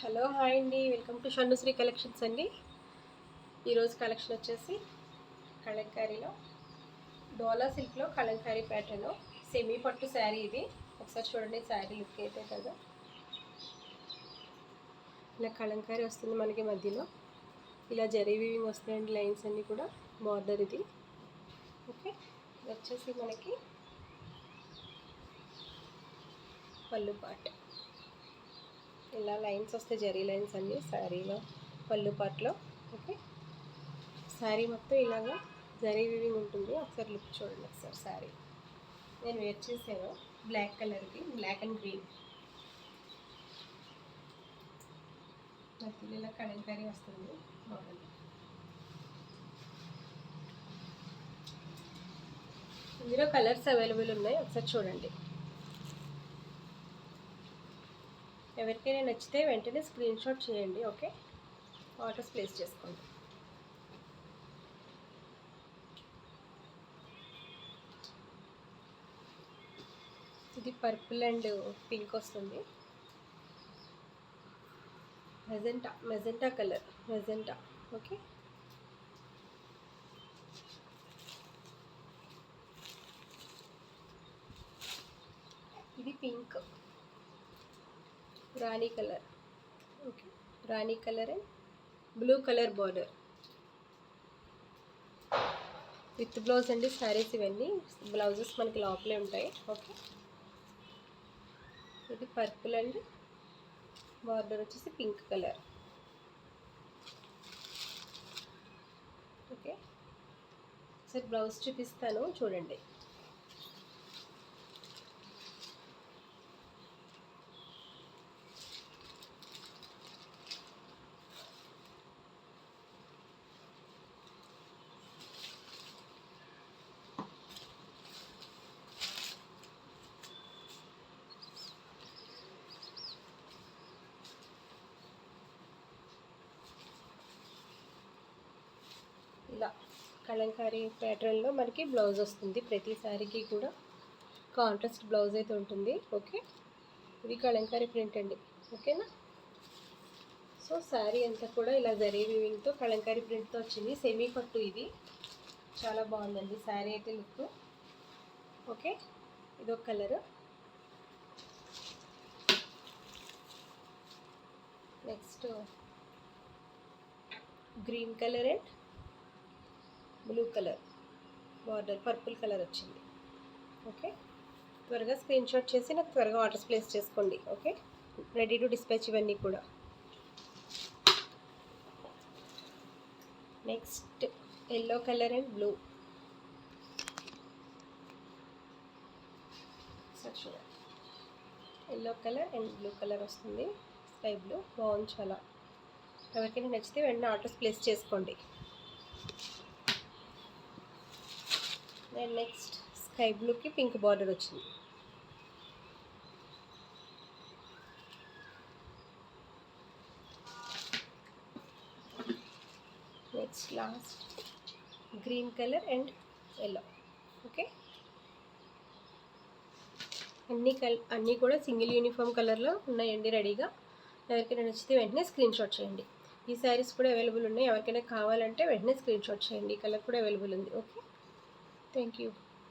Hello hi అండి, welcome to షన్నుశ్రీ collections అండి. ఈరోజు కలెక్షన్ వచ్చేసి కలంకారీలో డోలా సిల్క్లో కలంకారీ ప్యాటర్న్ సెమీ పట్టు శారీ. ఇది ఒకసారి చూడండి, శారీ లుక్ అయితే కదా ఇలా కలంకారీ వస్తుంది. మనకి మధ్యలో ఇలా జరీ వీవింగ్ వస్తాయండి, లైన్స్ అన్నీ కూడా. బార్డర్ ఇది ఓకే. ఇది వచ్చేసి మనకి పళ్ళు పార్ట్, ఇలా లైన్స్ వస్తాయి, జరీ లైన్స్ అన్నీ శారీలో పళ్ళు పార్ట్లో. ఓకే, శారీ మొత్తం ఇలాగా జరీ వీవింగ్ ఉంటుంది. ఒకసారి లుక్ చూడండి ఒకసారి. శారీ నేను వేర్ చేశాను బ్లాక్ కలర్కి, బ్లాక్ అండ్ గ్రీన్. మధ్యలో ఇలా కలంకారీ వస్తుంది మోడల్. ఇందులో కలర్స్ అవైలబుల్ ఉన్నాయి, ఒకసారి చూడండి. ఎవరికైనా నచ్చితే వెంటనే స్క్రీన్ షాట్ చేయండి. ఓకే, ఆర్డర్స్ ప్లేస్ చేసుకోండి. ఇది పర్పుల్ అండ్ పింక్ వస్తుంది. Magenta colour, magenta. ఓకే, ఇది pink, Rani colour. Okay, Rani colour and blue colour border with blouse అండి. శారీస్ ఇవన్నీ బ్లౌజెస్ మనకి లోపలే ఉంటాయి. ఓకే, ఇది పర్పుల్ అండ్ బార్డర్ వచ్చేసి పింక్ కలర్. ఓకే, సరే బ్లౌజ్ చూపిస్తాను చూడండి. ఇలా కలంకారీ ప్యాటర్న్లో మనకి బ్లౌజ్ వస్తుంది. ప్రతి శారీకి కూడా కాంట్రాస్ట్ బ్లౌజ్ అయితే ఉంటుంది. ఓకే, ఇది కలంకారీ ప్రింట్ అండి. ఓకేనా, సో శారీ అంతా కూడా ఇలా జరీ వీవింగ్తో కలంకారీ ప్రింట్తో వచ్చింది. సెమీ పట్టు, ఇది చాలా బాగుందండి శారీ అయితే లుక్. ఓకే, ఇదొక colour. Next green colour and blue colour border, purple colour వచ్చింది. ఓకే, త్వరగా స్క్రీన్ షాట్ చేసి నాకు త్వరగా ఆర్డర్స్ ప్లేస్ చేసుకోండి. ఓకే, రెడీ టు డిస్పాచ్ ఇవన్నీ కూడా. Next yellow colour and blue. Sir చూడండి, yellow colour and blue colour వస్తుంది, స్కై బ్లూ. బాగుంది చాలా. ఎవరికైనా నచ్చితే వెంటనే ఆర్డర్స్ ప్లేస్ చేసుకోండి. అండ్ నెక్స్ట్ స్కై బ్లూకి పింక్ బార్డర్ వచ్చింది. Next last green colour and yellow. Okay, అన్నీ కూడా సింగిల్ యూనిఫామ్ కలర్లో ఉన్నాయండి రెడీగా. ఎవరికైనా నచ్చితే వెంటనే స్క్రీన్ షాట్ చేయండి. ఈ శారీస్ కూడా అవైలబుల్ ఉన్నాయి, ఎవరికైనా కావాలంటే వెంటనే స్క్రీన్ షాట్ చేయండి. ఈ కలర్ కూడా అవైలబుల్ ఉంది. Okay, thank you.